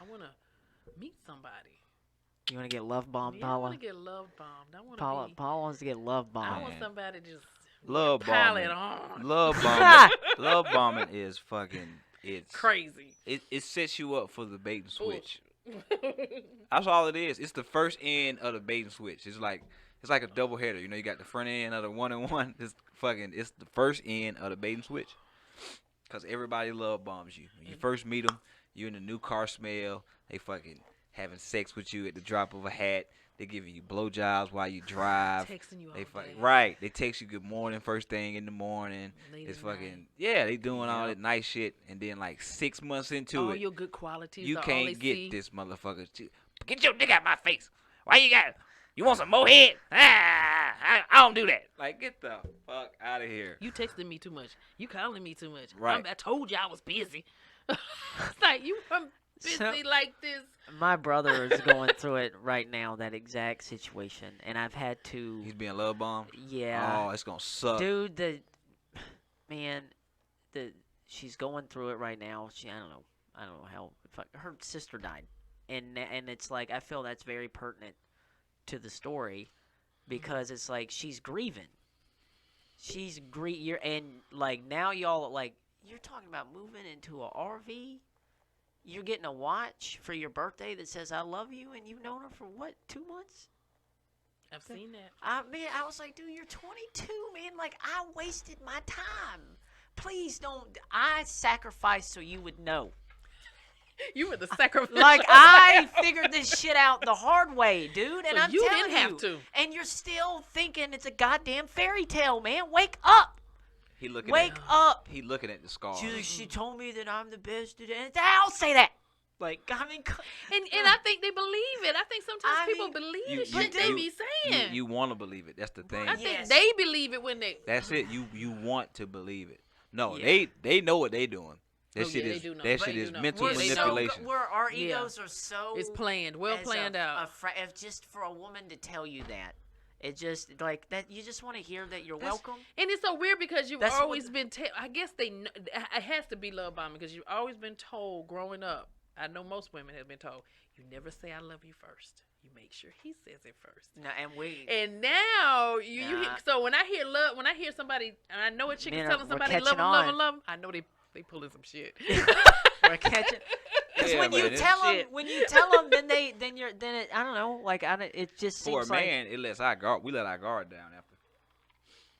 want to meet somebody. You want to get love bombed, Yeah, I want Paula? to get love bombed. I want to Paula, be. Paula wants to get love I bombed. want Man. somebody to just Love pile it bombing. on. Love bombing. Love bombing is fucking. Crazy. It sets you up for the bait and switch. Bullshit. That's all it is. It's the first end of the bait and switch. It's like a double header. You know, you got the front end of the 1-and-1. It's the first end of the bait and switch. Cause everybody love bombs you. When you first meet them, you in the new car smell. They fucking having sex with you at the drop of a hat. They giving you blowjobs while you drive. Texting you all They day. fucking right. They text you good morning first thing in the morning. Late It's at night. fucking they doing all that nice shit, and then like 6 months into All it, your good qualities you are all they can't get see. this motherfucker. Get your dick out my face. Why you got? You want some more head? I don't do that. Like, get the fuck out of here. You texting me too much. You calling me too much. Right. I told you I was busy. It's like you were busy So- like this. My brother is going through it right now, that exact situation, and I've had to. He's being love bombed. Yeah. Oh, it's gonna suck. Dude, she's going through it right now. I don't know how. Her sister died, and it's like I feel that's very pertinent to the story, because it's like she's grieving. You're and like now y'all like you're talking about moving into a RV. You're getting a watch for your birthday that says "I love you," and you've known her for what, 2 months? I've seen that. I was like, dude, you're 22, man. Like, I wasted my time. Please don't. I sacrificed so you would know. You were the sacrificial. Like, I figured this shit out the hard way, dude. And So I'm you telling didn't have to. And you're still thinking it's a goddamn fairy tale, man. Wake up. He looking Wake at up. he looking at the scar. She told me that I'm the best at it. I'll say that. Like, I mean, And I think they believe it. I think sometimes I people mean, believe you- the shit they you- be saying. You want to believe it. That's the thing. I think Yes. they believe it when they. That's it. You want to believe it. No, Yeah. they know what they doing. That Oh, shit yeah, they is do know. that But shit you is know. mental We're so manipulation. Our Yeah. egos are so. It's planned, well as planned out. if just for a woman to tell you that, it just like that. You just want to hear that you're welcome. And it's so weird because you've That's what always been. I guess they. It has to be love bombing because you've always been told growing up. I know most women have been told you never say I love you first. You make sure he says it first. No, And now you Nah. hear, so when I hear love, when I hear somebody, and I know a chick is Man, telling we're somebody love catching them, love them, on. love them, I know they pulling some shit. we're catching. Because Yeah, when man, you it's tell them, shit. then it. I don't know. Like it just For a seems like man, we let our guard down after.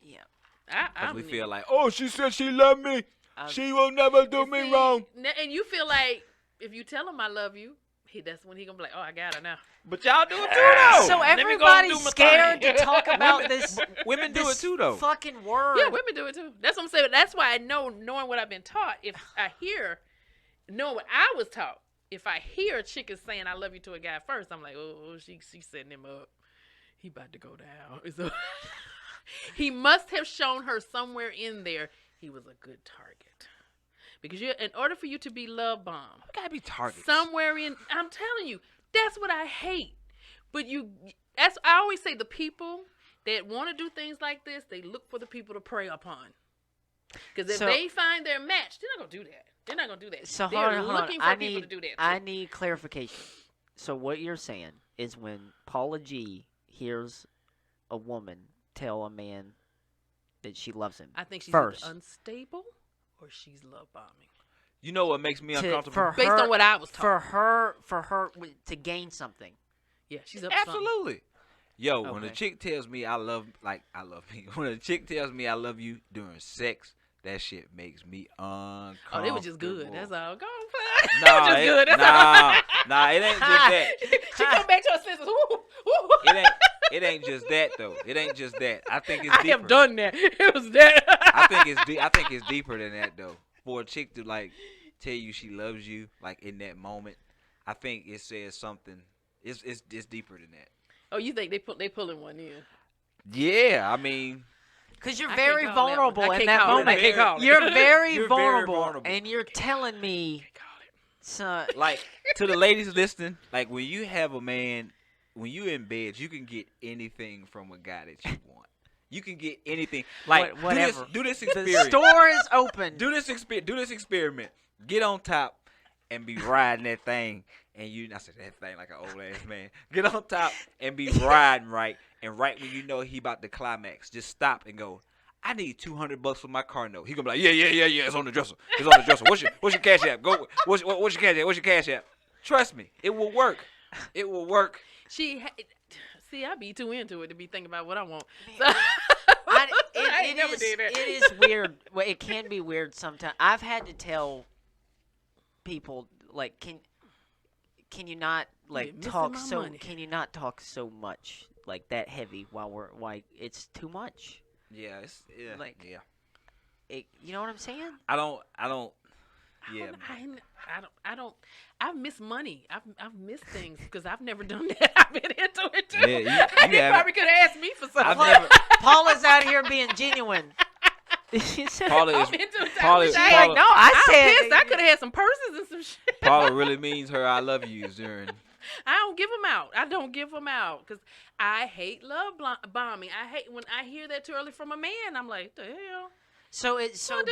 yeah. Because we feel like, oh, she said she loved me. Um, She will never do And me see, wrong. And you feel like if you tell him I love you, that's when he gonna be like, oh, I got her now. But y'all do it too, though. So Let me go everybody's do my scared thing. to talk about this. Women do it this too, though. Fucking word. Yeah, women do it too. That's what I'm saying. That's why I know, knowing what I've been taught, if I hear, knowing what I was taught, if I hear a chick is saying I love you to a guy first, I'm like, oh, she's setting him up. He about to go down. So he must have shown her somewhere in there he was a good target. Because in order for you to be love bombed, You gotta be targets. somewhere in, I'm telling you, that's what I hate. But I always say the people that want to do things like this, they look for the people to prey upon. Because if So- they find their match, they're not gonna do that. They're not gonna do that. So they're hold on. looking for people to do that. I shit. need clarification. So what you're saying is when Paula G hears a woman tell a man that she loves him I think she's first. either unstable or she's love bombing. You know what makes me uncomfortable? for Based her, on what I was taught. for her to gain something. Yeah, she's up to something. Absolutely. Yo, when a Okay. chick tells me I love me. When a chick tells me I love you during sex, that shit makes me uncomfortable. Oh, they were just good. That's all. Go on, fine. Nah, just good. That's nah, it ain't just that. she come back to her senses. Woo, woo. It ain't just that though. It ain't just that. I think it's I deeper. have done that. It was that. I think it's deeper than that though. For a chick to like tell you she loves you like in that moment, I think it says something. It's deeper than that. Oh, you think they pulling one in? Yeah, I mean, Because you're I very can't call that one. vulnerable I in can't that call it. I moment. can't call it. You're very You're very vulnerable, vulnerable. and you're telling me, son. like to the ladies listening, like when you have a man, when you in bed, you can get anything from a guy that you want. You can get anything. Like Whatever. Do this The experiment. store is open. Do this experiment. Get on top and be riding that thing, and I said that thing like an old ass man. Get on top and be riding right, and right when you know he about to climax, just stop and go. I need $200 for my car note. He gonna be like, yeah. It's on the dresser. It's on the dresser. What's your cash app? Go. What's your cash app? What's your cash app? Trust me, it will work. It will work. See, I be too into it to be thinking about what I want. So, It never did that. is weird. Well, it can be weird sometimes. I've had to tell people like, can you not like talk so? Money. Can you not talk so much like that heavy while we're like it's too much. Yeah, Like- yeah. You know what I'm saying? I don't. Yeah. I've missed money. I've missed things because I've never done that. I've been into it too. Yeah, you He haven't. probably could have asked me for something. I've never. Paula's out here being genuine. She said- Paula I'm is. into it. Paula- I She's like, no, I I'm said. pissed. I could have had some purses and some shit. Paula really means her "I love yous" during. I don't give them out. I don't give them out because I hate love bombing. I hate when I hear that too early from a man. I'm like, the hell? So What the hell?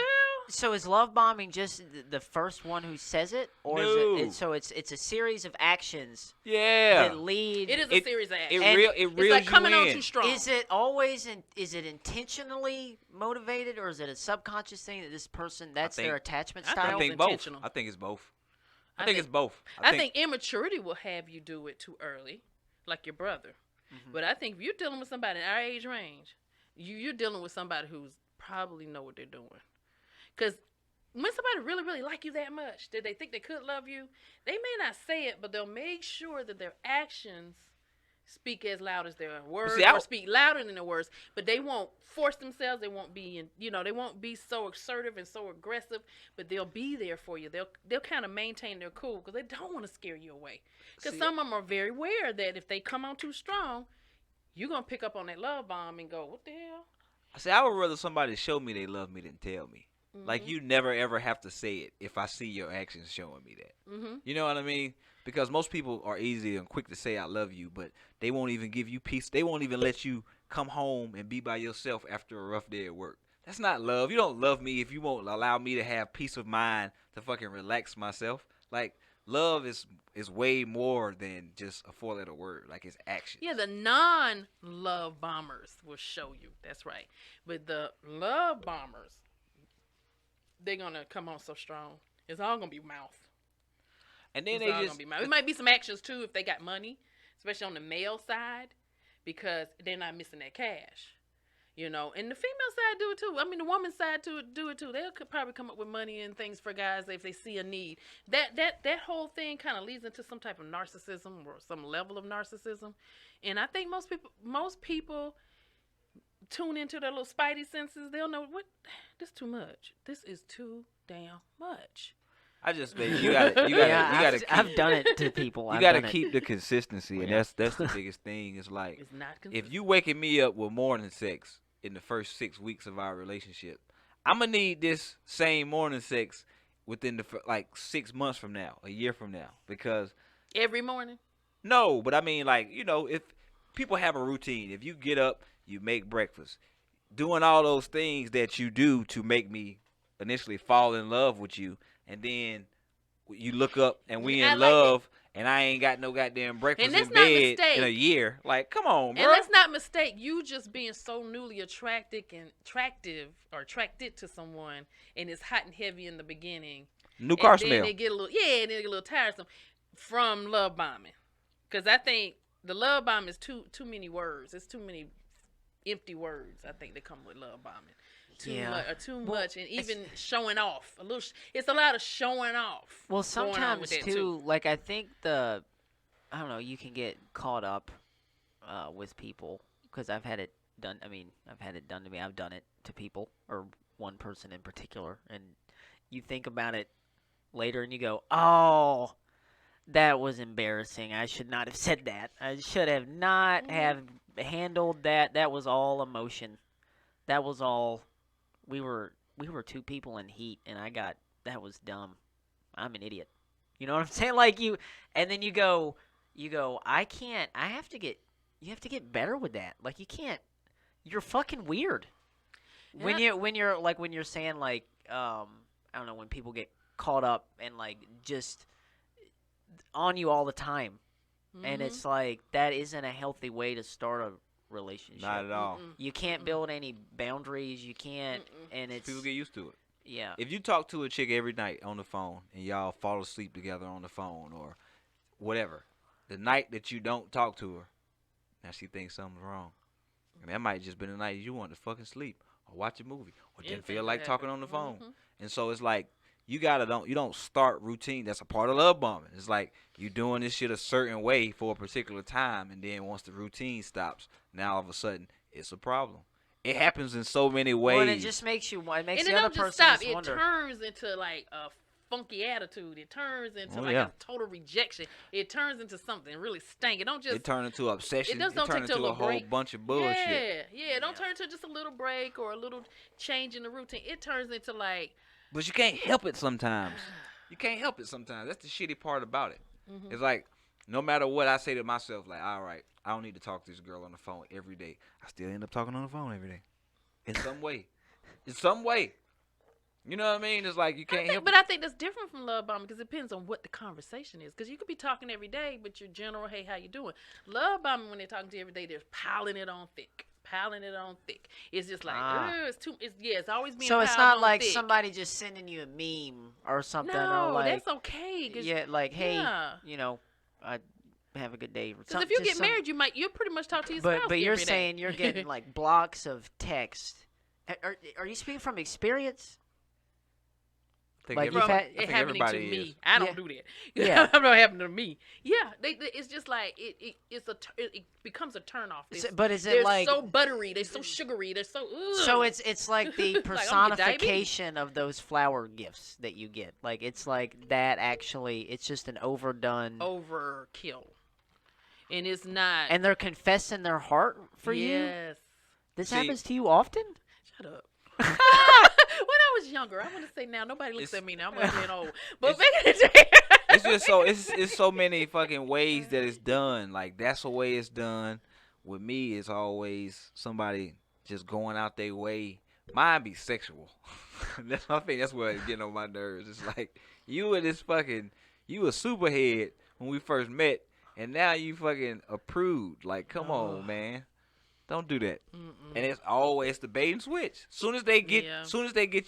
So is love bombing just the first one who says it, or No. is it's a series of actions Yeah. that lead? It is a It- series of It actions. And real. It It's reels like coming you on in. too strong. Is it always is it intentionally motivated, or is it a subconscious thing that this person that's think- their attachment I style? I it's think both. intentional. I think it's both. I I think think- it's both. I think immaturity will have you do it too early, like your brother. Mhm. But I think if you're dealing with somebody in our age range, you're dealing with somebody who's probably know what they're doing. Because when somebody really, really like you that much, that they think they could love you, they may not say it, but they'll make sure that their actions speak as loud as their words, See, or speak louder than their words. But they won't force themselves. They won't be, they won't be so assertive and so aggressive. But they'll be there for you. They'll kind of maintain their cool because they don't want to scare you away. Because See, some of them are very aware that if they come on too strong, you're gonna pick up on that love bomb and go, what the hell? See, I would rather somebody show me they love me than tell me. Like Mhm. you never ever have to say it if I see your actions showing me that. Mhm. You know what I mean? Because most people are easy and quick to say I love you, but they won't even give you peace. They won't even let you come home and be by yourself after a rough day at work. That's not love. You don't love me if you won't allow me to have peace of mind to fucking relax myself. Like love is way more than just a four-letter word. Like it's action. Yeah, the non-love bombers will show you. That's right. But the love bombers, they're gonna come on so strong. It's all gonna be mouth. And then It's they all just gonna be mouth. It might be some actions too if they got money, especially on the male side, because they're not missing that cash. And the female side do it too. I mean, the woman's side do it too. They'll probably come up with money and things for guys if they see a need. That whole thing kind of leads into some type of narcissism or some level of narcissism, and I think most people tune into their little spidey senses. They'll know this too much. This is too damn much. I just think you gotta I've done it to people. you I've gotta done it. keep the consistency, and Yeah. that's the biggest thing. It's like It's not if consistent. you waking me up with morning sex in the first 6 weeks of our relationship, I'm gonna need this same morning sex within like 6 months from now, a year from now, because Every morning. no, but I mean like if people have a routine, if you get up, you make breakfast, doing all those things that you do to make me initially fall in love with you, and then you look up and we I in like it. love, and I ain't got no goddamn breakfast And in that's not bed mistake. in a year. Like, come on, bro. And let's not mistake you just being so newly attractive or attracted to someone, and it's hot and heavy in the beginning. New car and then smell. they get a little, and they get a little tiresome from love bombing. Because I think the love bomb is too many words. It's too many empty words. I think that come with love bombing. Too much, and even showing off a little. It's a lot of showing off. Well, going on sometimes with that, too, like I think I don't know, you can get caught up with people because I've had it done. I mean, I've had it done to me. I've done it to people, or one person in particular, and you think about it later and you go, "Oh, that was embarrassing. I should not have said that. I should have not have handled that. That was all emotion. That was all. We were two people in heat, and that was dumb. I'm an idiot. You know what I'm saying? Like and then you go, I can't. You have to get better with that. Like you can't. You're fucking weird. When you're saying like I don't know, when people get caught up and like just on you all the time, and Mhm. it's like that isn't a healthy way to start a relationship. Not at all. Mm-mm. You can't Mm-mm. build any boundaries. You can't, Mm-mm. and it's People get used to it. yeah. If you talk to a chick every night on the phone and y'all fall asleep together on the phone or whatever, the night that you don't talk to her, now she thinks something's wrong. And that might just been the night you wanted to fucking sleep or watch a movie or didn't Anything feel could like happen. talking on the phone. Mhm. And so it's like you don't start routine. That's a part of love bombing. It's like you doing this shit a certain way for a particular time, and then once the routine stops, now all of a sudden it's a problem. It happens in so many ways. Well, and it just makes you. It makes And the it other don't just person stop. just It wonder. turns into like a funky attitude. It turns into Oh, like yeah. a total rejection. It turns into something really stank. It don't just. It turned into obsession. It just don't turned take till into a a whole break. bunch of bullshit. Yeah. It don't Yeah. turn into just a little break or a little change in the routine. It turns into like. But you can't help it sometimes. You can't help it sometimes. That's the shitty part about it. Mhm. It's like, no matter what I say to myself, like, all right, I don't need to talk to this girl on the phone every day. I still end up talking on the phone every day. In some way. In some way. You know what I mean? It's like you can't help But it. I think that's different from love bombing because it depends on what the conversation is. Because you could be talking every day, but you're general, hey, how you doing? Love bombing, when they're talking to you every day, they're piling it on thick. It's just like, it's too. It's always being. So it's piled not on like thick. somebody just sending you a meme or something, No, or like that's okay. yeah, like hey, yeah. you know, I have a good day. Or Because something. if you just get some- married, you pretty much talk to your but spouse but you're every day. saying you're getting like blocks of text. Are you speaking from experience? I think like every- you've From had- I it think happening to everybody me. is. I don't Yeah. do that. Yeah. It don't happen to me. Yeah, it's just like it becomes a turn off. But is They're it like so buttery. They're so sugary. They're so. Ugh. so? It's like the Like, I'm gonna get diabetes. personification of those flower gifts that you get. Like it's like that. Actually, it's just an overdone. Overkill, and it's not. And they're confessing their heart for you. Yes. This See- happens to you often. Shut up. When I was younger, I want to say now nobody looks It's- at me now. I'm ugly and old, but it's- back in the day, It's just so it's so many fucking ways that it's done. Like that's the way it's done. With me, it's always somebody just going out their way. Mine be sexual. That's my thing. That's what getting on my nerves. It's like you a superhead when we first met, and now you fucking approved. Like, come on, man. Don't do that. And it's always the bait and switch. Soon as they get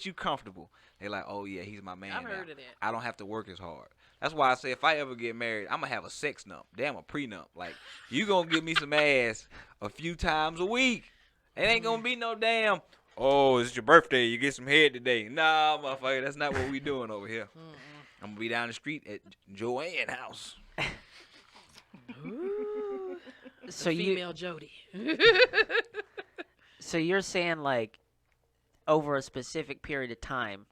you comfortable, they're like, oh yeah, he's my man. I've now. heard of that. I don't have to work as hard. That's why I say if I ever get married, I'm gonna have a sex nump. Damn, a prenup. Like you gonna give me some ass a few times a week. It ain't gonna be no damn. Oh, it's your birthday. You get some head today. Nah, motherfucker, that's not what we doing over here. I'm gonna be down the street at Joanne house. Ooh, So female Jody. So you're saying like over a specific period of time,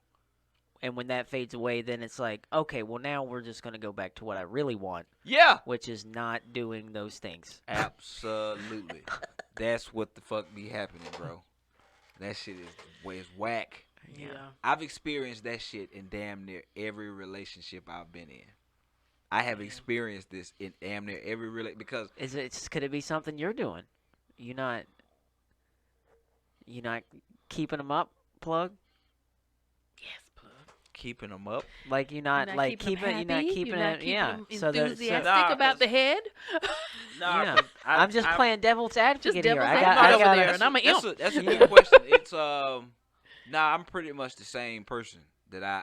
and when that fades away, then it's like, okay, well now we're just gonna go back to what I really want, Yeah. which is not doing those things. Absolutely. That's what the fuck be happening, bro. That shit is whack. Yeah. I've experienced that shit in damn near every relationship I've been in. I have experienced this in damn near every because Could it be something you're doing? You not keeping them up, plug? Yes, plug. keeping them up. Like you're not like keeping you're not keeping it. Yeah. So that enthusiastic Nah, about 'cause- the head. Nah, Yeah. 'cause I'm just playing devil's advocate Just here. devil's I advocate over got there, and I'm an imp. That's a Yeah. good question. It's nah, I'm pretty much the same person the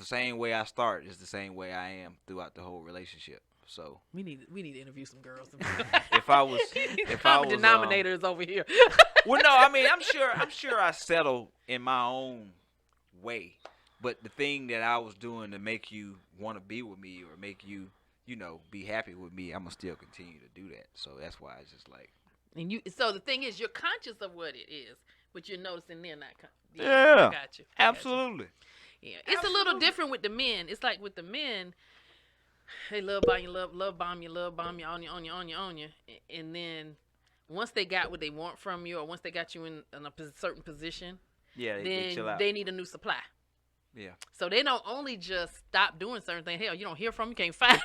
same way I start is the same way I am throughout the whole relationship. So We need to interview some girls. if I was, common denominators over here. well, no, I mean, I'm sure I settled in my own way, but the thing that I was doing to make you want to be with me or make you, be happy with me, I'm gonna still continue to do that. So that's why it's just like, And so the thing is, you're conscious of what it is, but you're noticing they're not. Yeah. I got you. absolutely. Yeah, it's a little different with the men. It's like with the men, they love bomb you, love bomb you, on you, and then once they got what they want from you, or once they got you in a certain position, Yeah, they chill then out. they need a new supply. Yeah. So they don't only just stop doing certain things. Hell, you don't hear from them, you can't find.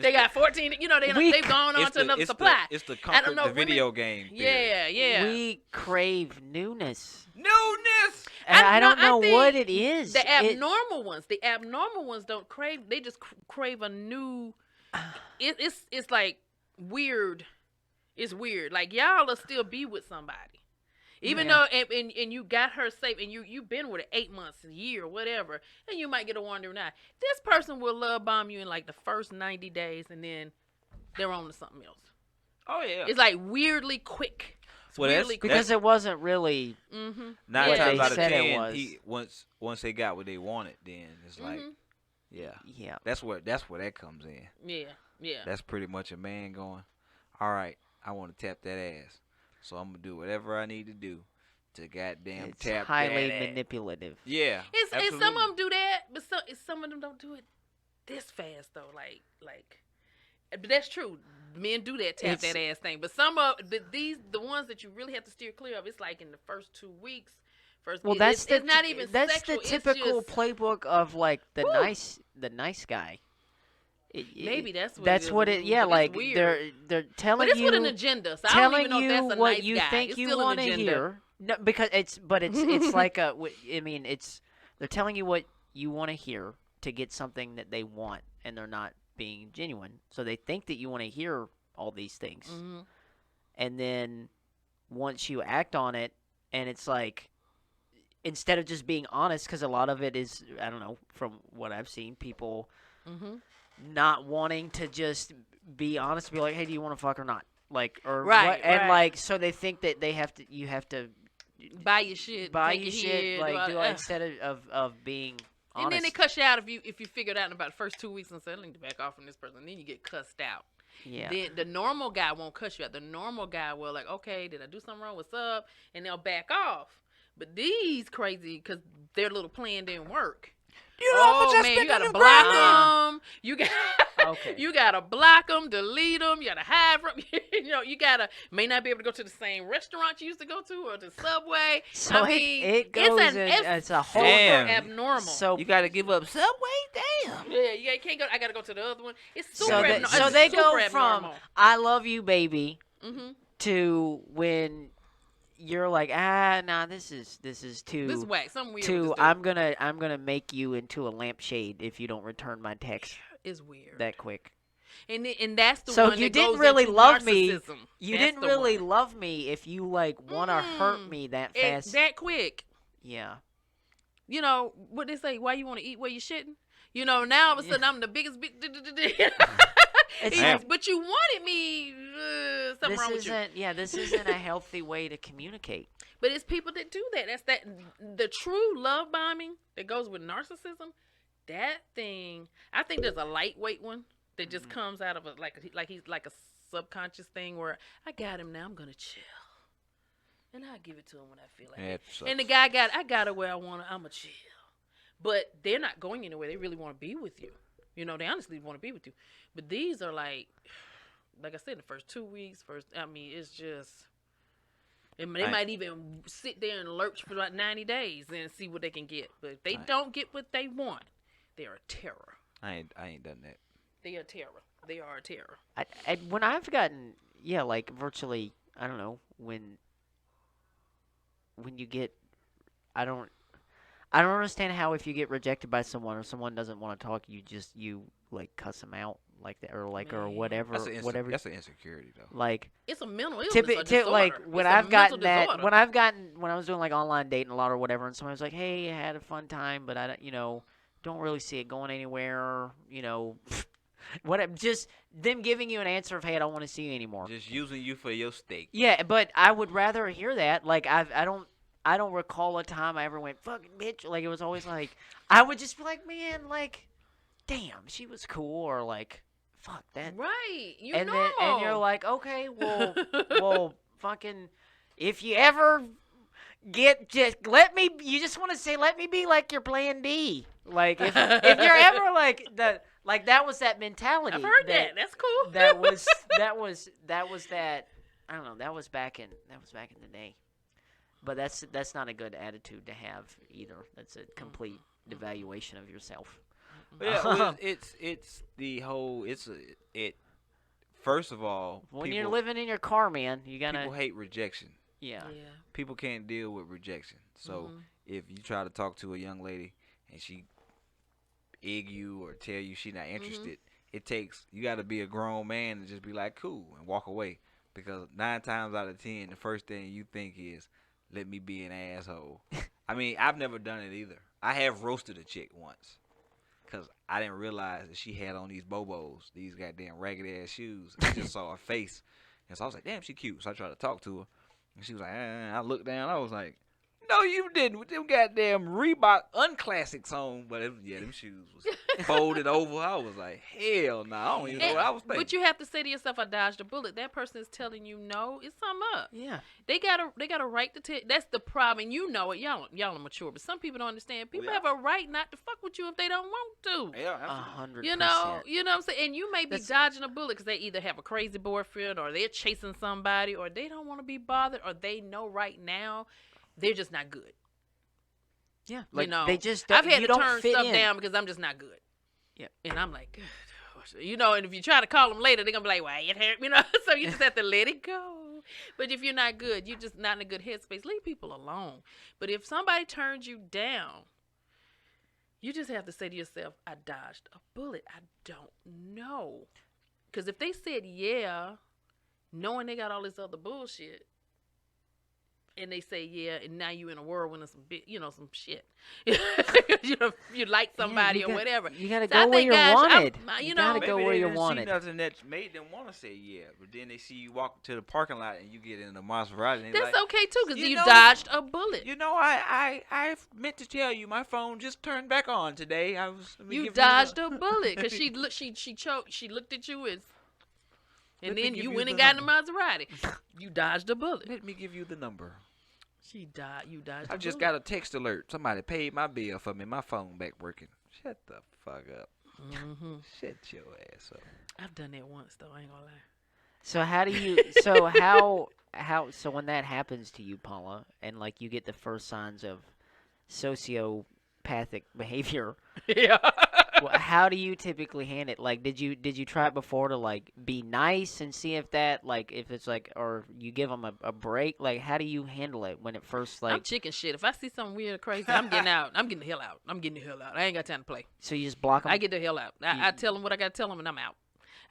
They got 14. They've gone on to another supply. It's the I don't comfort, know, the video game. theory. Yeah. We crave newness. Newness. And I don't I know think what it is. The abnormal ones don't crave. They just crave a new it's like weird. It's weird. Like y'all will still be with somebody. Even Yeah. though and you got her safe and you've been with her 8 months, a year, whatever, and you might get a wandering eye. This person will love bomb you in like the first 90 days and then they're on to something else. Oh yeah. It's like weirdly quick. It's Well, that's- weirdly quick. Because it wasn't really. Mm-hmm. 9 what times they out of said it 10, was. once they got what they wanted, then it's like, Mm-hmm. yeah, Yeah. that's where that comes in. Yeah. That's pretty much a man going, all right, I want to tap that ass, so I'm gonna do whatever I need to do to goddamn It's tap highly that ass. manipulative. Yeah, And some absolutely. of them do that, but some of them don't do it this fast though. Like, but that's true. Men do that tap It's- that ass thing, but some of the ones that you really have to steer clear of. It's like in the first 2 weeks. Well, It's not even that's sexual. the typical It's just, playbook of like the Woo. nice guy. maybe that's what That's it is. what it. Yeah, but like it's weird. they're telling But it's you with an agenda. So I don't telling even know if you that's a what nice you guy. think It's you still an want to agenda. hear. No, because it's like a. I mean, they're telling you what you want to hear to get something that they want, and they're not being genuine. So they think that you want to hear all these things, Mm-hmm. and then once you act on it, and it's like instead of just being honest, because a lot of it is, I don't know, from what I've seen, people Mm-hmm. not wanting to just be honest, be like, hey, do you want to fuck or not? Like, or Right, what, and right. like, so they think that you have to Buy your shit. buy take your your shit, head, like, all- instead of being honest. And then they cuss you out if you figure it out in about the first 2 weeks and say, I need to back off from this person. Then you get cussed out. Yeah. Then the normal guy won't cuss you out. The normal guy will like, okay, did I do something wrong? What's up? And they'll back off. But these crazy, because their little plan didn't work. Man, you gotta block them. You got Okay. you gotta block them, delete them. You gotta hide from. You gotta may not be able to go to the same restaurant you used to go to or the Subway. So I mean, it goes it's it's a whole. super Damn. abnormal. So You gotta give up Subway, damn. yeah, you can't go. I gotta go to the other one. It's super. so they, abnormal. so It's they super go from abnormal. I love you, baby, Mm-hmm. to when you're like, nah, this is too. This whack. Something weird. to with this I'm gonna make you into a lampshade if you don't return my text dude. It's weird. that quick. And that's the So one you that didn't goes really into love me. narcissism. You That's didn't the really one. love me if you like want to hurt me that fast. That quick. Yeah. You know what they say? Why you want to eat where you shouldn't? You know, now all of a sudden I'm the biggest. It's Man. like, But you wanted me. Something this wrong with you. isn't. Yeah, this isn't a healthy way to communicate. But it's people that do that. That's the true love bombing that goes with narcissism. That thing, I think there's a lightweight one that just comes out of a he's like a subconscious thing where I got him now. I'm gonna chill, and I'll give it to him when I feel like it. Yeah, And the guy I got it where I want to. I'ma chill, but they're not going anywhere. They really want to be with you. You know, they honestly want to be with you. But these are like I said, the first 2 weeks. I mean, it's just. They might even sit there and lurch for about 90 days and see what they can get. But if they don't get what they want, they're a terror. I ain't done that. They are a terror. They are a terror. When I've gotten like virtually, I don't know, when you get, I don't understand how if you get rejected by someone or someone doesn't want to talk, you like cuss them out like that or like or Man. whatever whatever. That's an insecurity though. Like It's a mental illness. A disorder. like when It's a I've gotten mental that disorder. when I was doing like online dating a lot or whatever, and someone was like, hey, I had a fun time, but I don't really see it going anywhere, just them giving you an answer of, hey, I don't want to see you anymore. Just using you for your steak. Yeah, but I would rather hear that. Like I don't recall a time I ever went fucking bitch. Like it was always like I would just be like, man, like, damn, she was cool, or like, fuck that. Right. You And know. then and you're like, okay, well, fucking, if you ever just let me. You just want to say, let me be like your plan D. Like if you're ever like that was that mentality. I've heard that. That's cool. that was that. I don't know. That was back in the day. But that's not a good attitude to have either. That's a complete devaluation of yourself. Yeah, well, it's the whole first of all, When people, you're living in your car, man, you gotta. people hate rejection. Yeah. People can't deal with rejection. So Mhm. if you try to talk to a young lady and she egg you or tell you she's not interested, you got to be a grown man and just be like, cool, and walk away. Because 9 times out of 10, the first thing you think is, let me be an asshole. I mean, I've never done it either. I have roasted a chick once. Because I didn't realize that she had on these Bobos, these goddamn ragged ass shoes. I just saw her face. And so I was like, damn, she cute. So I tried to talk to her. And she was like, I looked down. I was like, no, you didn't. With them goddamn Reebok unclassics on. But them shoes was folded over. I was like, hell no. I don't even know what I was thinking. But you have to say to yourself, I dodged a bullet. That person is telling you no. It's something up. Yeah. They got a right to tell. That's the problem. And you know it. Y'all are mature. But some people don't understand. People have a right not to fuck with you if they don't want to. Yeah, 100%. You know what I'm saying? And you may be dodging a bullet because they either have a crazy boyfriend or they're chasing somebody or they don't want to be bothered or they know right now they're just not good. Yeah. Like, they just I've had you to don't turn fit stuff in. down because I'm just not good. Yeah. And I'm like, and if you try to call them later, they're going to be like, why it hurt? So you just have to let it go. But if you're not good, you're just not in a good headspace. Leave people alone. But if somebody turns you down, you just have to say to yourself, I dodged a bullet. I don't know. Because if they said yeah, knowing they got all this other bullshit, and they say yeah, and now you in a whirlwind of some some shit. You like somebody or whatever. You gotta So go I where think, you're gosh, wanted. you You know, gotta go Maybe where they you're didn't wanted. see nothing that made them want to say yeah, but then they see you walk to the parking lot and you get in the Maserati. And that's like, okay too, because you know- dodged a bullet. I meant to tell you my phone just turned back on today. You dodged a bullet because she looked at you and Let me then give you you went the and got in the number. Maserati. You dodged a bullet. Let me give you the number. You dodged. I just got a text alert. Somebody paid my bill for me. My phone back working. Shut the fuck up. Mm-hmm. Shut your ass up. I've done that once though. I ain't gonna lie. So how do you? So how? So when that happens to you, Paula, and like you get the first signs of sociopathic behavior, Yeah. how do you typically handle it? Like, did you try it before to like be nice and see if that if it's like, or you give them a break? Like, how do you handle it when it first I'm like? chicken shit. If I see something weird or crazy, I'm getting out. I'm getting the hell out. I ain't got time to play. So you just block them. I get the hell out. I tell them what I got to tell them, and I'm out.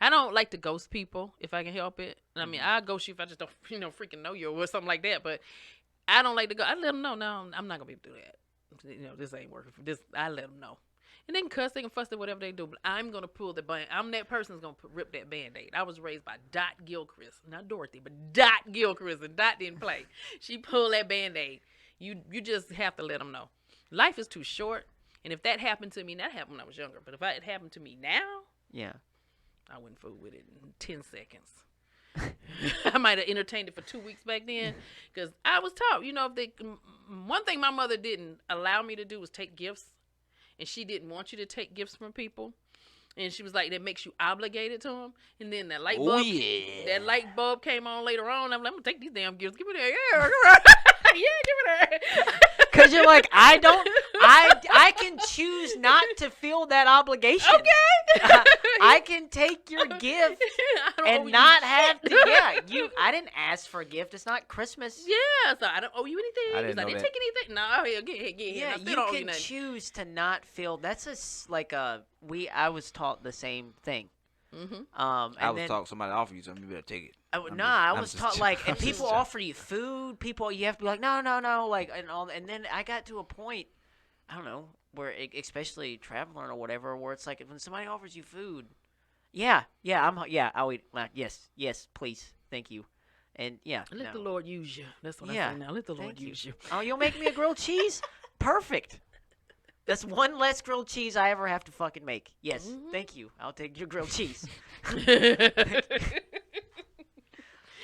I don't like to ghost people if I can help it. I mean, I'll ghost you if I just don't, freaking know you or something like that. But I don't like to go. I let them know, no, I'm not going to be able to do that. This ain't working. I let them know. And they can cuss, they can fuss, they whatever they do. But I'm going to pull the band. I'm that person that's going to rip that Band-Aid. I was raised by Dot Gilchrist. Not Dorothy, but Dot Gilchrist. And Dot didn't play. She pulled that Band-Aid. You just have to let them know. Life is too short. And if that happened to me, that happened when I was younger. But if it happened to me now, yeah. I wouldn't fool with it in 10 seconds. I might have entertained it for 2 weeks back then because I was taught, one thing my mother didn't allow me to do was take gifts, and she didn't want you to take gifts from people. And she was like, that makes you obligated to them. And then that light bulb, that light bulb came on later on. I'm like, I'm going to take these damn gifts. Give me that. Yeah, give me that. Because you're like, I can choose not to feel that obligation. Okay. I can take your gift and not have to. I didn't ask for a gift. It's not Christmas. Yeah, so I don't owe you anything. I didn't know didn't that. take anything. No, here, get here. Yeah, I still you don't owe you can nothing. choose to not feel. That's I was taught the same thing. Mm-hmm. I was taught somebody offer you something, you better take it. I was taught like, and people joking. offer you food. People, you have to be like, no, like, and all. And then I got to a point, I don't know, where especially traveling or whatever, where it's like when somebody offers you food, I'll eat. Yes, please, thank you, and Let the Lord use you. That's what I say now. Let the Lord use you. Oh, you'll make me a grilled cheese? Perfect. That's one less grilled cheese I ever have to fucking make. Yes, thank you. I'll take your grilled cheese.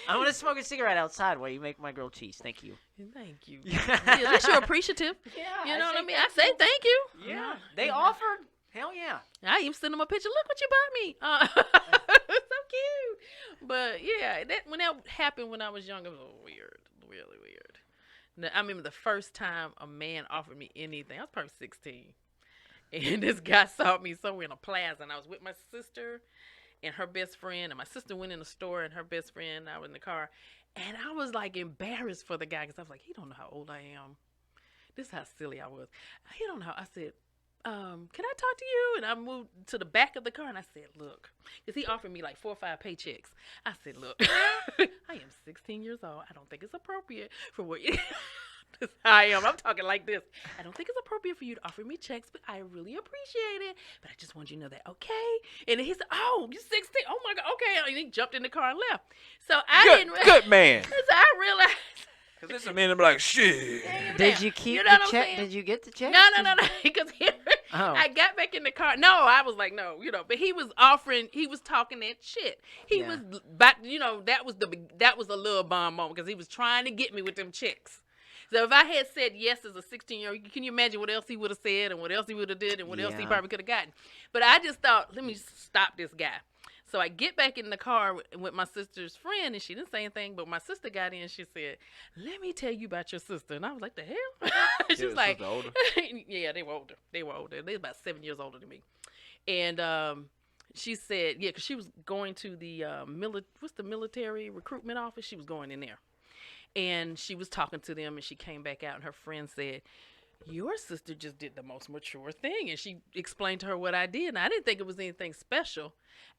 I'm going to smoke a cigarette outside while you make my grilled cheese. Thank you. Thank you. At least you're appreciative. Yeah. You know what I mean? I say thank you. Yeah. They offered. Hell yeah. I even send them a picture. Look what you bought me. So cute. But yeah, when that happened when I was young, it was weird. Really weird. I remember the first time a man offered me anything. I was probably 16. And this guy saw me somewhere in a plaza, and I was with my sister and her best friend, and my sister went in the store, and her best friend, I was in the car, and I was like embarrassed for the guy, because I was like, he don't know how old I am. This is how silly I was. He don't know. I said, can I talk to you? And I moved to the back of the car and I said, look, because he offered me like 4 or 5 paychecks. I said, look, I am 16 years old. I don't think it's appropriate for what you. I am. I'm talking like this. I don't think it's appropriate for you to offer me checks, but I really appreciate it. But I just want you to know that, okay? And then he said, oh, you're 16. Oh, my God. Okay. And he jumped in the car and left. So I didn't. Good man. So I realized. Because there's some men that be like, shit. Did you keep know the what I'm check? saying? Did you get the check? No. Because Oh. I got back in the car. No, I was like, no, but he was offering, he was talking that shit. He Yeah. was back, that was a little bomb moment because he was trying to get me with them checks. So if I had said yes as a 16-year-old, can you imagine what else he would have said and what else he would have did and what else he Yeah. probably could have gotten? But I just thought, let me stop this guy. So I get back in the car with my sister's friend, and she didn't say anything, but my sister got in. She said, let me tell you about your sister. And I was like, the hell? She was like, older. yeah, they were older. They were about 7 years older than me. And she said, yeah, because she was going to the what's the military recruitment office? She was going in there. And she was talking to them, and she came back out, and her friend said, your sister just did the most mature thing. And she explained to her what I did. And I didn't think it was anything special.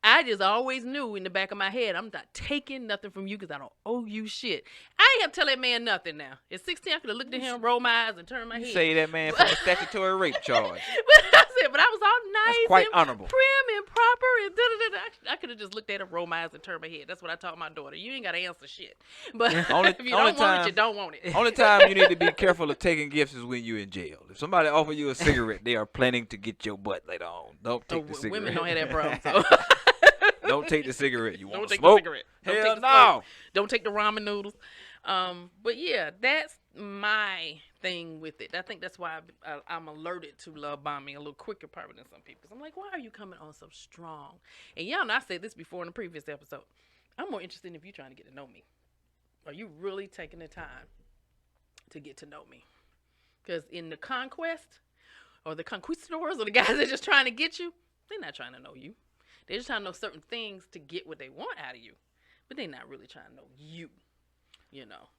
I just always knew in the back of my head, I'm not taking nothing from you because I don't owe you shit. I ain't have to tell that man nothing now. At 16, I could have looked at him, rolled my eyes, and turned my You head. say that man for a statutory rape charge. But I was all nice. That's quite and honorable. prim and proper. And da-da-da-da. I could have just looked at him, rolled my eyes, and turned my head. That's what I taught my daughter. You ain't got to answer shit. But if you don't want it, you don't want it. Only time you need to be careful of taking gifts is when you're in jail. If somebody offer you a cigarette, they are planning to get your butt later on. Don't take the cigarette. Women don't have that problem. So. Don't take the cigarette. You want Don't to take smoke? the cigarette. Don't Hell take the no. smoke. Don't take the ramen noodles. But yeah, that's my thing with it. I think that's why I'm alerted to love bombing a little quicker probably than some people. 'Cause I'm like, why are you coming on so strong? And y'all know I said this before in the previous episode. I'm more interested in if you're trying to get to know me. Are you really taking the time to get to know me? Because in the conquest or the conquistadors or the guys that are just trying to get you, they're not trying to know you. They're just trying to know certain things to get what they want out of you. But they're not really trying to know you.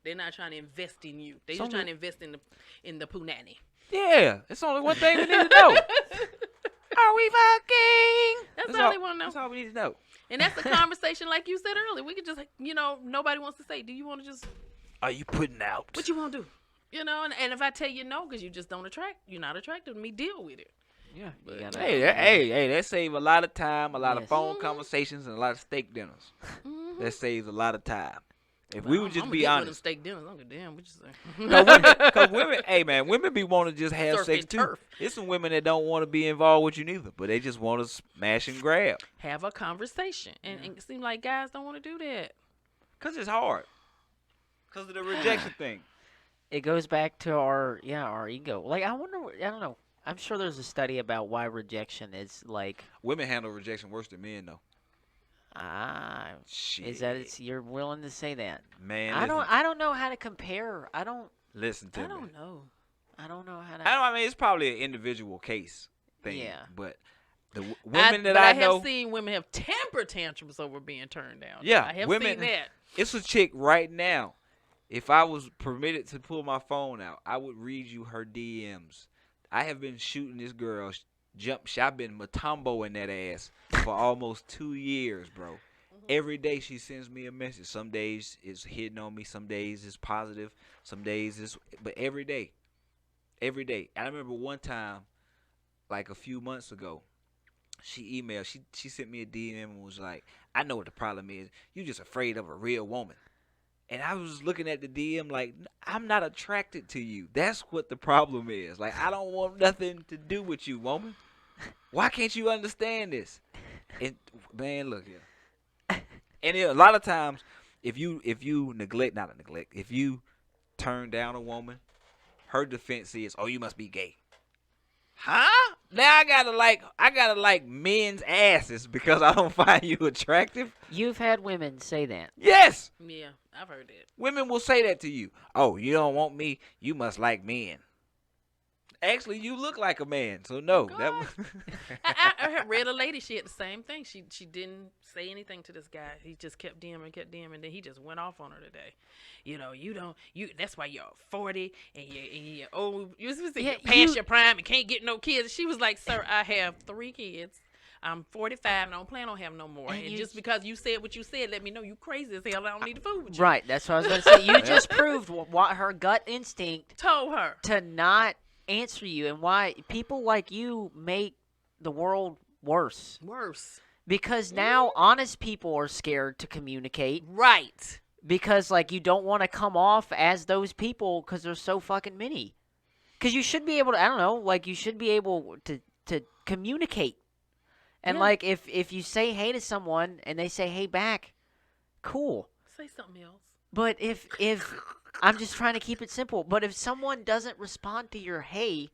They're not trying to invest in you. They're just trying to invest in the punani. Yeah, it's only one thing we need to know. Are we fucking? That's all they want to know. That's all we need to know. And that's a conversation like you said earlier. We could just, nobody wants to say, do you want to just, Are you putting out? what you want to do? And if I tell you no because you just don't you're not attracted to me, deal with it. Yeah. But- Hey, that saves a lot of time, a lot of Yes. phone conversations, and a lot of steak dinners. Mm-hmm. That saves a lot of time. If we would just be honest. Steak dinners. I'm damn, what you Because women, hey man, women be wanting to just have Surf sex and too. turf. There's some women that don't want to be involved with you neither, but they just want to smash and grab. Have a conversation. And it seems like guys don't want to do that. Because it's hard. Because of the rejection thing. It goes back to our ego. Like, I don't know. I'm sure there's a study about why rejection is like, Women handle rejection worse than men, though. Shit. is that you're willing to say that? Man, I don't know how to compare. listen to I me. don't know. I don't know how to. I mean, it's probably an individual case thing. Yeah. But the women that I I have know, seen women have temper tantrums over being turned down. Yeah, I have women- seen that. it's a chick right now. If I was permitted to pull my phone out, I would read you her DMs. I have been shooting this girl jump shot. I've been Matumbo in that ass for almost 2 years, bro. Every day she sends me a message. Some days it's hitting on me. Some days it's positive. Some days it's... But every day. Every day. I remember one time, like a few months ago, she emailed. She sent me a DM and was like, I know what the problem is. You just afraid of a real woman. And I was looking at the DM like, I'm not attracted to you. That's what the problem is. Like, I don't want nothing to do with you, woman. Why can't you understand this? And man, look here. And a lot of times, if you if you turn down a woman, her defense is, oh, you must be gay. Huh? Now I gotta like men's asses because I don't find you attractive. You've had women say that. Yes. Yeah, I've heard that. Women will say that to you. Oh, you don't want me? You must like men. Actually, you look like a man, so no. God. That was I had read a lady. She had the same thing. She didn't say anything to this guy. He just kept DMing, then he just went off on her today. You know, that's why you're 40 and you're old. You're past your prime and can't get no kids. She was like, sir, I have 3 kids. I'm 45 and I don't plan on having no more. And just because you said what you said, let me know you crazy as hell. I don't need to fool with you. Right. That's what I was going to say. You just proved what her gut instinct told her to not answer you, and why people like you make the world worse. Because now honest people are scared to communicate. Right. Because, like, you don't want to come off as those people because there's so fucking many. Because you should be able to, I don't know, like, you should be able to communicate. And, like, if you say hey to someone and they say hey back, cool. Say something else. But if I'm just trying to keep it simple. But if someone doesn't respond to your hey,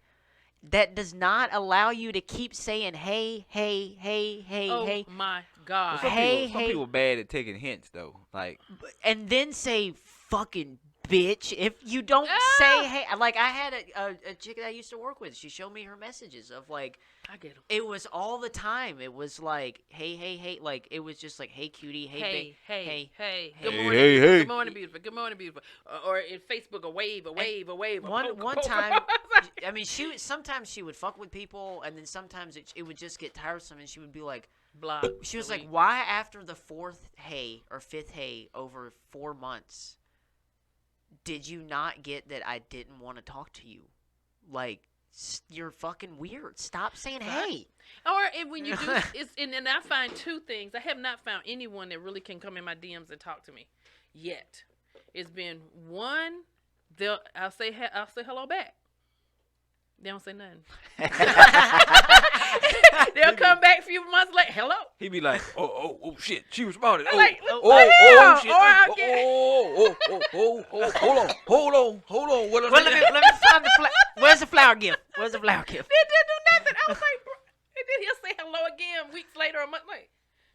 that does not allow you to keep saying hey. Oh my God. Some people bad at taking hints though. Like, and then say fucking bitch if you don't say hey. Like, I had a chick that I used to work with. She showed me her messages of, like, I get them. It was all the time. It was like hey. Like, it was just like hey cutie, hey. Good morning, beautiful. Good morning, beautiful. Or in Facebook, a wave. One time, I mean, sometimes she would fuck with people, and then sometimes it would just get tiresome, and she would be like, block. She was like, why after the 4th hey or 5th hey over 4 months did you not get that I didn't want to talk to you? Like, you're fucking weird. Stop saying hey. Or when you do, and I find 2 things. I have not found anyone that really can come in my DMs and talk to me yet. It's been one, I'll say hello back. They don't say nothing. They'll come back a few months later. Hello. He be like, oh shit. She responded. I'm Oh, like, shit. Or I'll get, Hold on. What Well, let me find the Where's the flower gift? They didn't do nothing. I was like, bro. And then he'll say hello again weeks later, a month later.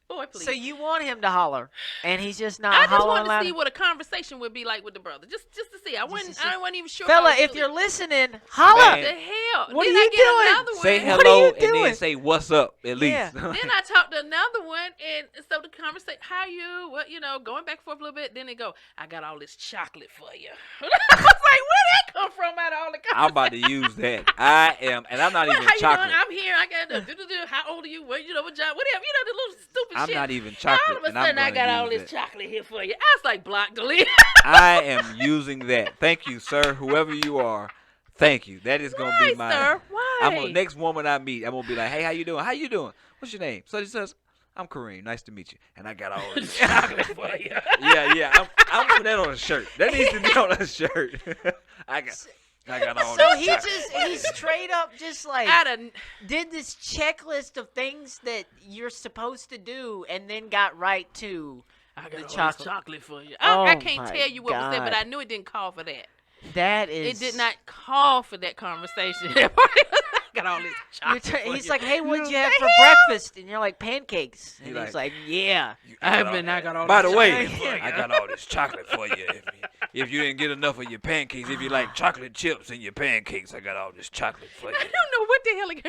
Boy, please. So you want him to holler, and he's just not I just hollering wanted to see loud? what a conversation would be like with the brother. Just to see. I wasn't even sure. Fella, if I was if you're really- listening, holler. What the hell? What then are I you get doing? another one. Say What are hello you and doing? then say what's up at Yeah. least. Then I talked to another one, and so the conversation, how you, what, going back and forth a little bit. Then they go, I got all this chocolate for you. I was like, where did that come from out of all the conversation? I'm about to use that. I am, and I'm not even How you chocolate. doing? I'm here. I got the how old are you? What job? Whatever. The little stupid I'm shit. not even All chocolate, of a and I'm sudden, I gonna got all use this that. chocolate here for you. I was like, block, delete. I am using that. Thank you, sir. Whoever you are, thank you. That is gonna Why, be my. sir? Why? Next woman I meet, I'm gonna be like, hey, how you doing? How you doing? What's your name? So she says, I'm Kareem. Nice to meet you. And I got all this chocolate for you. Yeah. I'm putting that on a shirt. That needs to be on a shirt. I got all So this. he straight up just like did this checklist of things that you're supposed to do, and then got right to I the got all this chocolate. chocolate for you. Oh I can't my tell you what was said, but God. I knew it didn't call for that. That is. It did not call for that conversation. Got all this chocolate. He's like, hey, what'd you have for hell? breakfast? And you're like, pancakes. And he's like, yeah. I got all By this the way, chocolate for you. I got all this chocolate for you. If you didn't get enough of your pancakes, if you like chocolate chips in your pancakes, I got all this chocolate for you. I don't know what the hell it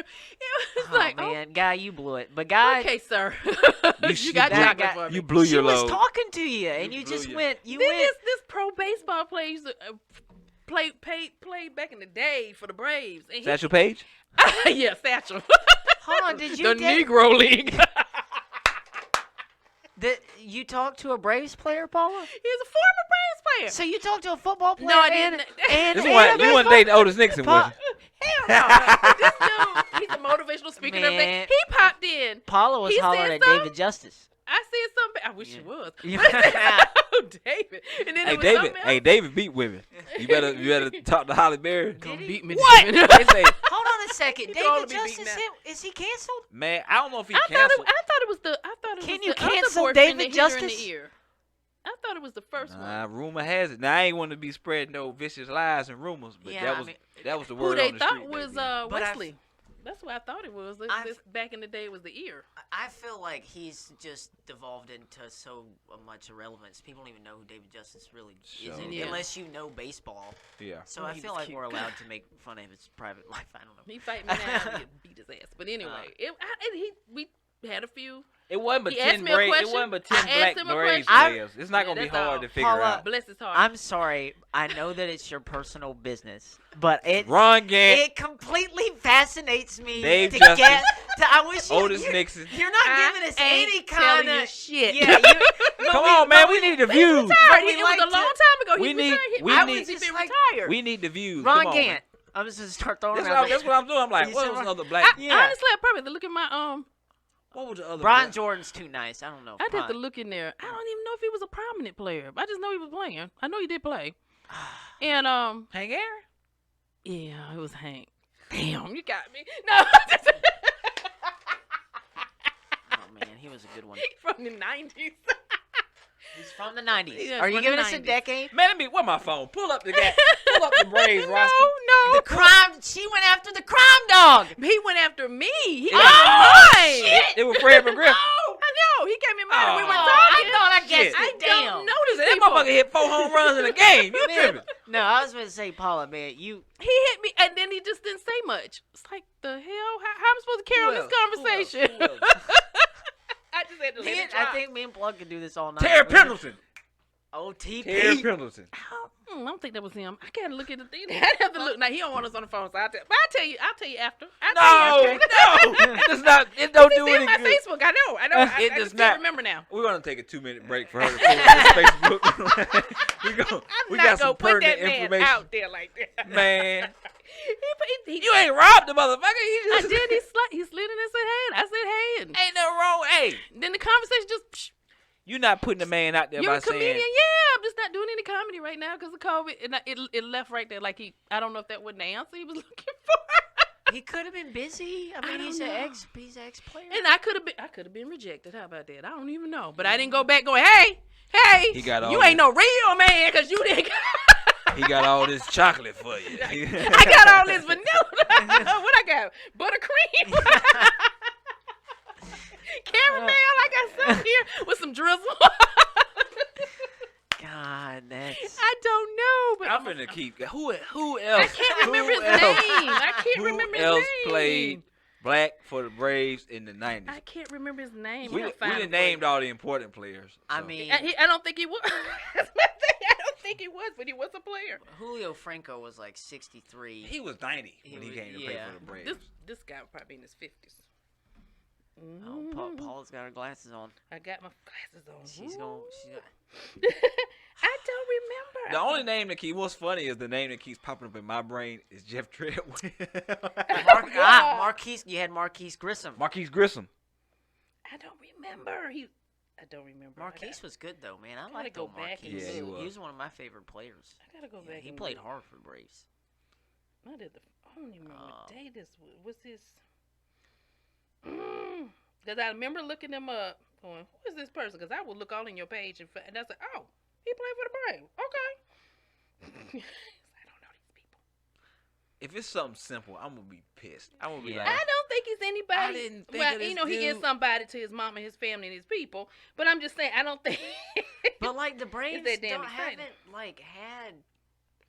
was Oh, like. man, guy, you blew it. But guy, Okay, sir. You you got blew- chocolate for me. You blew she your was load. talking to you, and you blew just your- went. You Then went. this pro baseball player used to played back in the day for the Braves. And Satchel Paige? yeah, Satchel. Hold on, did you the date? Negro League. You talked to a Braves player, Paula? He's a former Braves player. So you talked to a football player? No, I and, didn't. And, This and one, a you baseball- wasn't dating Otis Nixon, was Hell no. This dude, he's a motivational speaker and Man. everything. He popped in. Paula was He hollering said at something. David Justice. I said something. I wish he was. Yeah. Oh, David. And then Hey it was David, something else. hey David beat women. You better talk to Holly Berry. Come beat me. What? David. They say, Hold on a second. He too old David to be beaten Justice, now. is he canceled? man, I don't know if he I thought canceled. it was the. Can was you the other cancel boyfriend David that hit her in Justice? the ear. I thought it was the first one. Rumor has it. Now I ain't want to be spreading no vicious lies and rumors, but Yeah, that I was mean, that was the Who word they on the thought street. was back then. But Wesley. That's what I thought it was. Back in the day, it was the ear. I feel like he's just devolved into so much irrelevance. People don't even know who David Justice really is, unless you know baseball. Yeah. So I feel like we're allowed to make fun of his private life. I don't know. He fight me now, he'd beat his ass. But anyway, we had a few. It wasn't but He 10 asked me a Braves. It question. wasn't but I 10 asked black him a Braves question. players. It's not gonna be That's hard all. to figure Paula, out. Bless his heart. I'm sorry. I know that it's your personal business, but Ron Gant, it completely fascinates me Dave to Justice, get. I wish Otis you, Nixon. You're not giving us any kind of shit. Yeah, Come on, man. We need the views. It was a long time ago. We He's need- retired. we I need- was just been like- retired. We need the views. Ron Come on, Gant. man. I'm just gonna start throwing That's, around. that's what I'm doing. I'm like, You what said was Ron- another black? Yeah. Honestly, I probably have to look at my What was the other? Brian black? Jordan's too nice. I don't know. I'd have to look in there. I don't even know if he was a prominent player. I just know he was playing. I know he did play. And Hank Aaron. yeah, it was Hank. Damn, you got me. No, Oh man, he was a good one. from the 90s. He's from the 90s. Yeah, Are you from giving the us a 90s. decade? Man, let me. Where my phone? Pull up the Braves roster. No. The crime. She went after the crime dog. He went after me. He Yeah. came in mine. shit. It was Fred McGriff. I know. He came in mine and we Oh, went I talking. thought I guessed Shit. it. I Damn. don't notice That people. motherfucker hit 4 home runs in a game. You Man, tripping? no, I was going to say, Paula, man, you. He hit me, and then he just didn't say much. It's like, the hell? How am I supposed to carry on Who this else? conversation? Who else? I just had to let it I drop. think me and Plug could do this all night. Terry Pendleton. OTP. Terry Pendleton. I don't think that was him. I gotta look at the thing. I have to look. Now he don't want us on the phone, so I'll tell you after. No, it does not. It don't It's do in any my good. Facebook. I know. I It I does just not. can't remember now. We're gonna take a 2-minute break for her to pull up his Facebook. I'm we not got gonna some put pertinent that man information. out there like that. Man, he you ain't robbed the motherfucker. I He just did. He slid in and said hey. I said hey. And ain't nothing wrong. Hey, then the conversation just. Psh, you're not putting the man out there you're by a comedian, saying. yeah. I'm just not doing any comedy right now because of COVID. And it left right there like I don't know if that was the answer he was looking for. He could have been busy. I mean, don't he's know. an ex-player. And I could have been rejected. How about that? I don't even know. But I didn't go back going, hey, He got all you this- ain't no real man because you didn't. He got all this chocolate for you. I got all this vanilla. What I got? Buttercream. Caramel. I got some here with some drizzle. God, that's. I don't know, but I'm gonna keep. Who else? I can't remember his Who else? name. I can't Who remember his else name. played black for the Braves in the 90s? I can't remember his name. We I'll done find him for named you. all the important players. I so. mean, I don't think he was. That's my thing. I don't think he was, but he was a player. Julio Franco was like 63. He was 90 He when he was- came to play yeah. for the Braves. This guy was probably in his 50s. Oh, Paula's got her glasses on. I got my glasses on. She's going. I don't remember. The only name that keeps, what's funny is the name that keeps popping up in my brain is Jeff Treadwell. Marquise. You had Marquise Grissom. Marquise Grissom. I don't remember. I don't remember. Marquise was good though, man. I gotta like go go back and Marquise. Yeah, he look. was. He was one of my favorite players. I gotta go Yeah, back. he and played look. hard for the Braves. I don't even remember what day this was. What's this? Because I remember looking him up, going, "Who is this person?" Because I would look all in your page and I said, "Oh, he played for the Braves." Okay. I don't know these people. If it's something simple, I'm gonna be pissed. I'm gonna be Yeah. like, I don't think he's anybody. I didn't think well, of this you know, he is dude. somebody to his mama, his family, and his people. But I'm just saying, I don't think. But like the Braves that damn don't exciting. haven't like had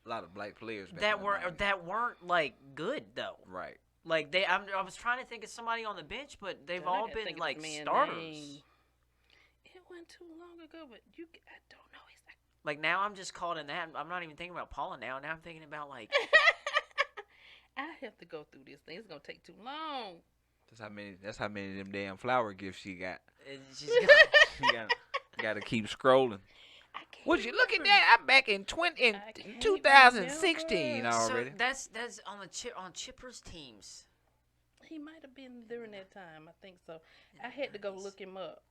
a lot of black players back that in the were 90s. that weren't like good though. Right. Like I was trying to think of somebody on the bench, but they've I all gotta been think of like this man's starters. name. It wasn't too long ago, but I don't know his name. Like now, I'm just caught in that. I'm not even thinking about Paula now. Now I'm thinking about like Oh. I have to go through this thing. It's gonna take too long. That's how many of them damn flower gifts she got. it's just You gotta keep scrolling. I can't Would you look at remember. that? I'm back in I can't 2016 remember. already. So that's on the on Chipper's teams. He might have been during that time. I think so. I had to go look him up.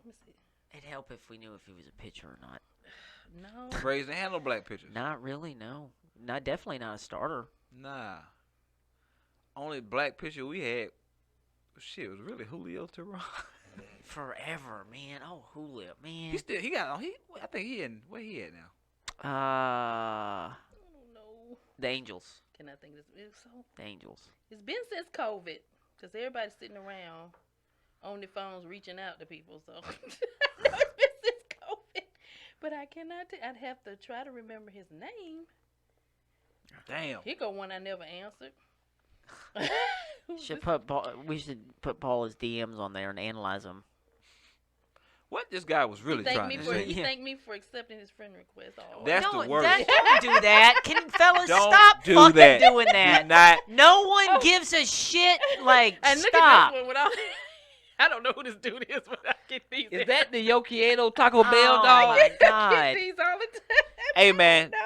Let me see. It'd help if we knew if he was a pitcher or not. No. Braves didn't handle black pitchers. Not really, no. Not definitely not a starter. Nah. Only black pitcher we had, shit, was really Julio Teheran. Forever, man. Oh, Julio, man. I think he in, where he at now? I don't know. The Angels. Can I think it's so? The Angels. It's been since COVID, because everybody's sitting around on their phones reaching out to people. So I know it's been since COVID, but I cannot. I'd have to try to remember his name. Damn. Here go one I never answered. We should put Paula's DMs on there and analyze them. What this guy was really trying to say. He thanked me for accepting his friend request. Oh, That's the worst. Don't do that. Fellas, Don't stop do fucking that. doing that. Do not. No one gives a shit. Like, and look stop. at this one without. I don't know who this dude is, but I get these. Is that the Yokiano Taco Bell Oh, dog? my I God. get these all the time. Hey, man. No.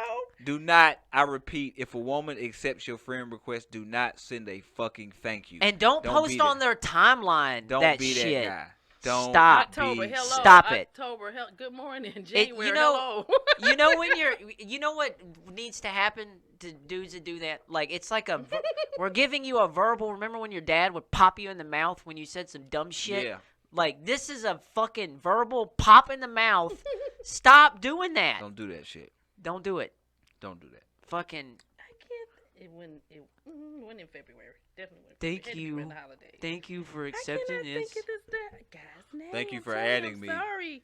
Do not, I repeat, if a woman accepts your friend request, do not send a fucking thank you. And don't Don't post be on that. their timeline Don't that be shit. that guy. Don't Stop. October, be. hello. Stop it. October, good morning. January, you know- hello. You know when you know what needs to happen to dudes that do that? Like, it's like we're giving you a verbal. Remember when your dad would pop you in the mouth when you said some dumb shit? Yeah. Like, this is a fucking verbal pop in the mouth. Stop doing that. Don't do that shit. Don't do it. Don't do that. Fucking I can't. It went in February. Definitely went. Thank Had to be you. around the holidays. thank you for I accepting cannot this. think of this guy's name. Thank you I'm for sorry, adding I'm me. Sorry.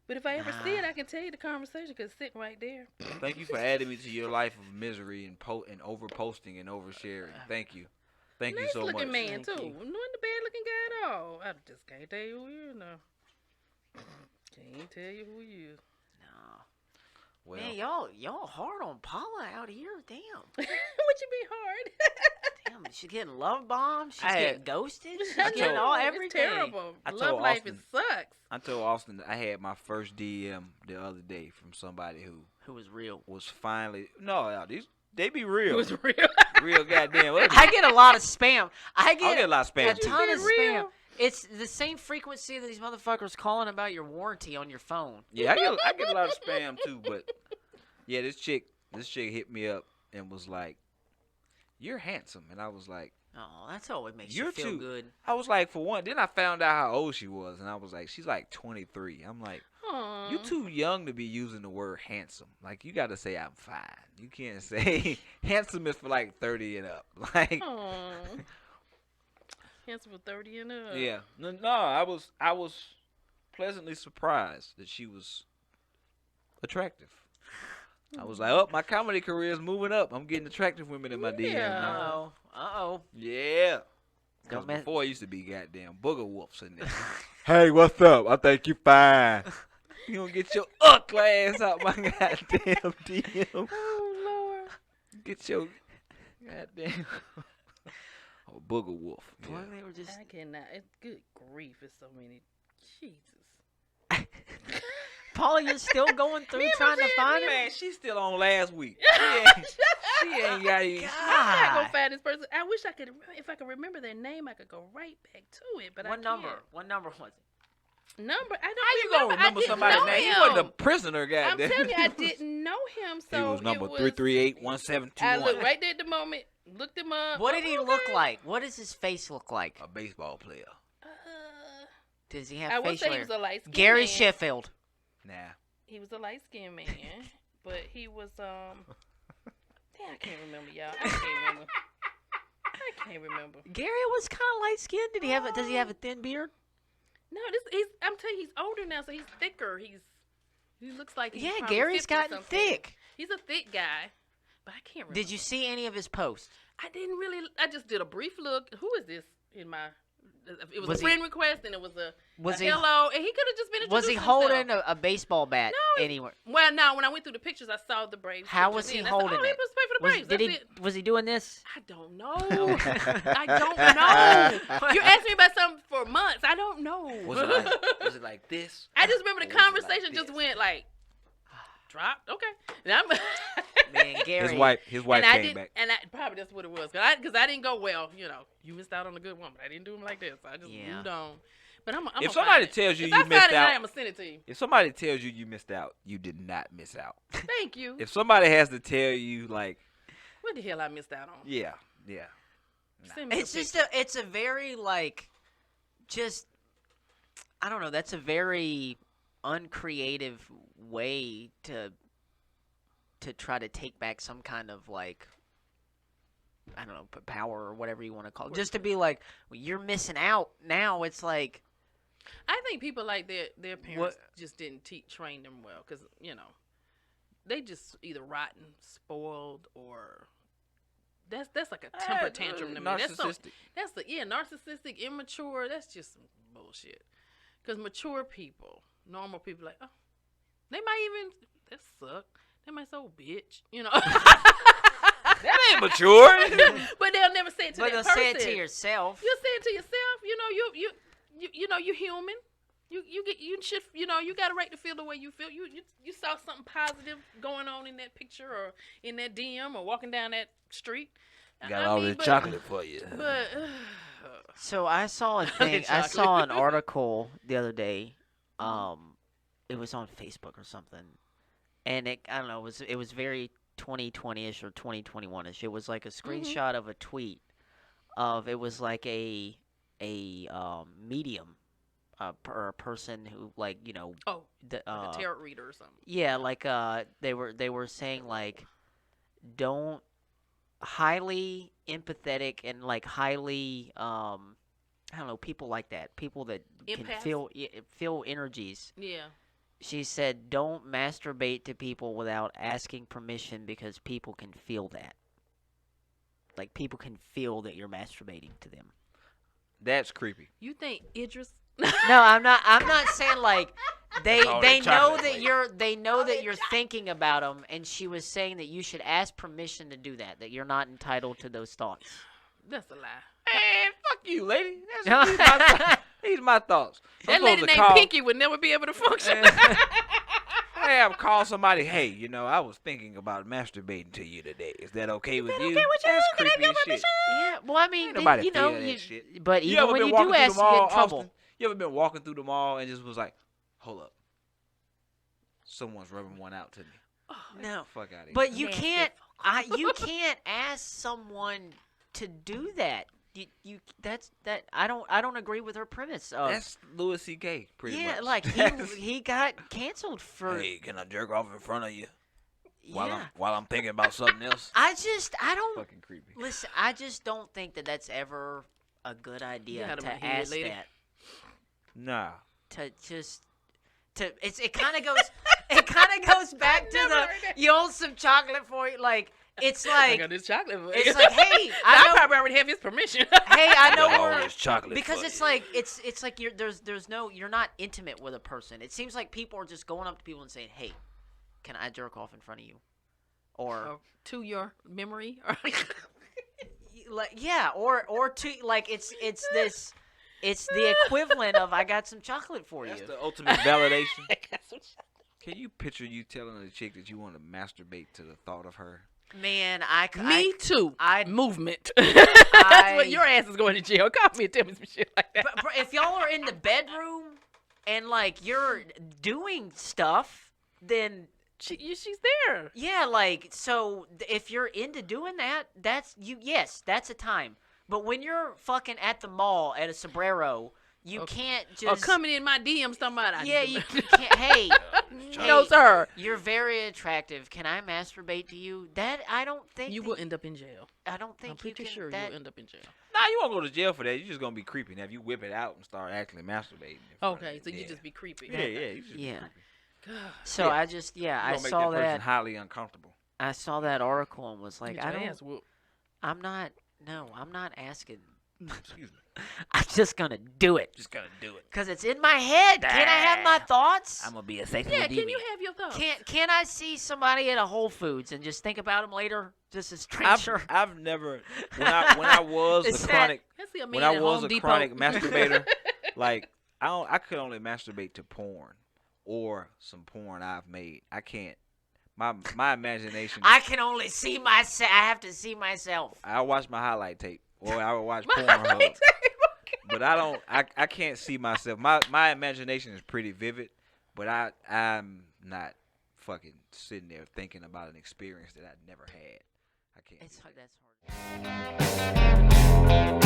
But if I ever see Nah. it, I can tell you the conversation because it's sitting right there. Thank you for adding me to your life of misery and over posting and oversharing. Thank you. Thank you Nice so much. looking man Thank too. you. Not the bad looking guy at all. I just can't tell you who he is now. Can't tell you who he is. No. Well, Man, y'all hard on Paula out here. Damn. What you be hard? Damn, she's getting love bombed. She's I had- getting ghosted. She's I getting know, all it's everything. terrible. I Love told life, Austin- it sucks. I told Austin that I had my first DM the other day from somebody who Who was real? was finally they be real. It was real. Real goddamn. I get a lot of spam. I I get a get lot of a spam. ton of Is it spam. real? It's the same frequency that these motherfuckers calling about your warranty on your phone. Yeah, I get a lot of spam too, but yeah, this chick hit me up and was like, "You're handsome," and I was like, Oh, that's always makes You're you feel too- good. I was like, for one, then I found out how old she was, and I was like, she's like 23. I'm like, Aw. you too young to be using the word handsome. Like, you got to say I'm fine. You can't say handsome is for like 30 and up. Like, Aw. Handsome for 30 and up. yeah, no, I was pleasantly surprised that she was attractive. I was like, oh, my comedy career is moving up. I'm getting attractive women in my DM Yeah. now. Uh-oh. Yeah. Because Don't mess- before it used to be goddamn booger wolves in there. Hey, what's up? I think you fine. You don't get your ass out my goddamn DM. Oh, Lord. Get your goddamn oh, booger wolf. Boy, Yeah. they were just... I cannot. It's good grief. It's so many. Jesus. Paula, you're still going through Me and my trying to friend, find me him? Man, she's still on last week. She ain't got even. I'm not God. gonna find this person. I wish I could. If I could remember their name, I could go right back to it. But I What can't. number? What number was it? Number? I don't How you gonna remember I didn't somebody's know name? him. He wasn't a prisoner, I'm goddamn. telling you, I didn't know him. So He was number it was, 338-1721. I looked right there at the moment. Looked him up. What did he Okay. look like? What does his face look like? A baseball player. Does he have I would facial say he hair? was a light skinned Gary man. Sheffield. Nah. He was a light skinned man, but he was Damn, I can't remember, y'all. I can't remember. Gary was kind of light skinned. Did he have? Does he have a thin beard? No, I'm telling you, he's older now, so he's thicker. He looks like he's Yeah, probably Gary's 50 gotten something. thick. He's a thick guy, but I can't remember. Did you see any of his posts? I didn't really. I just did a brief look. Who is this in my? It was Was a he- friend request, and it was a Was he? hello, and he could have just been. Was he introducing holding himself. a baseball bat No, anywhere? Well, no. When I went through the pictures, I saw the Braves. How pictures was he in. I said, holding oh, he it? was playing for the Was, Braves. did That's he? it. Was he doing this? I don't know. I don't know. You're asking me about something for months. I don't know. Was it like this? I just remember the Or was it like conversation just this? went like, dropped. Okay. And I'm Man, Gary. His wife and I came didn't, back. and probably that's what it was. Cause I didn't go, well, you missed out on a good woman. I didn't do him like this. I just Yeah. moved on. But I'm If gonna somebody find it. tells you if you I find missed it, out, I'm gonna send it to you. if somebody tells you you missed out, you did not miss out. Thank you. If somebody has to tell you, like, What the hell I missed out on? yeah, Send me It's the just picture. it's a very like, just, I don't know. That's a very uncreative way to try to take back some kind of like I don't know, power or whatever you want to call it. Just to be like, well, you're missing out. Now it's like, I think people like their parents just didn't train them well because they just either rotten, spoiled, or that's like a temper tantrum to me. Narcissistic. That's narcissistic, immature. That's just some bullshit. Because mature people, normal people, like, oh, they might even that suck. They might say, "Oh, bitch," That ain't mature. But they'll never say it to but that they'll person. say it to yourself. You say it to yourself. You're human. You got a right to feel the way you feel. You saw something positive going on in that picture or in that DM or walking down that street. Got all this chocolate for you. But So I saw a thing. I saw an article the other day. It was on Facebook or something, and I don't know. It was very 2020ish or 2021ish. It was like a screenshot of a tweet of it was like a medium. Or a person who like like a tarot reader or something. Yeah, like they were saying like don't highly empathetic and like highly I don't know, people like that, people that can feel energies. Yeah. She said don't masturbate to people without asking permission because people can feel that. Like people can feel that you're masturbating to them. That's creepy. You think Idris? No, I'm not saying like they know that you're thinking about them, and she was saying that you should ask permission to do that. That you're not entitled to those thoughts. That's a lie. Man, fuck you, lady. These my thoughts. That lady named Pinky would never be able to function. I'm call somebody. Hey, I was thinking about masturbating to you today. Is that okay with you? That's creepy as shit. Yeah, well, I mean, Nobody feel that shit. But even when you do ask, you get in trouble. Austin? You ever been walking through the mall and just was like, hold up, someone's rubbing one out to me? Oh, no, fuck out of here. But you can't. You can't ask someone to do that. I don't agree with her premise. That's Louis C.K. pretty much. Yeah, like he got canceled for. Hey, can I jerk off in front of you? Yeah. While I'm thinking about something else. I don't. Fucking creepy. Listen, I just don't think that that's ever a good idea to ask that. Nah. It kind of goes back to the you want some chocolate for you, like it's like I got this chocolate for you. It's like, hey, I probably already have his permission. Hey, I know all this chocolate because for it's you. like it's like you're not intimate with a person. It seems like people are just going up to people and saying, hey, can I jerk off in front of you, or to your memory, like or to like it's this. It's the equivalent of I got some chocolate for you. That's the ultimate validation. I got some chocolate. Can you picture you telling a chick that you want to masturbate to the thought of her? Man, Me too. Movement. That's what your ass is going to jail. Call me and tell me some shit like that. But if y'all are in the bedroom and like you're doing stuff, then she's there. Yeah, like so if you're into doing that, that's a time. But when you're fucking at the mall at a sombrero, you can't just... Or coming in my DMs talking about... Yeah, you can't... Hey, no, sir. You're very attractive. Can I masturbate to you? That, I don't think... You will end up in jail. I don't think I'm pretty sure you'll end up in jail. Nah, you won't go to jail for that. You're just going to be creepy. Now, if you whip it out and start actually masturbating... Okay, so you just be creepy. Yeah, you just be creepy. So I just... Yeah, I saw that... person highly uncomfortable. I saw that article and was like, I'm not asking. Excuse me. I'm just gonna do it. Just gonna do it. Cause it's in my head. Can I have my thoughts? I'm gonna be a sexual deviant. can you have your thoughts? Can I see somebody at a Whole Foods and just think about them later? Just a stranger. I've never when I was a chronic masturbator, like I could only masturbate to porn or some porn I've made. I can't. My imagination. I can only see myself. I have to see myself. I watch my highlight tape, or I would watch Pornhub. But I don't. I can't see myself. My imagination is pretty vivid, but I'm not fucking sitting there thinking about an experience that I never had. I can't. That's hard.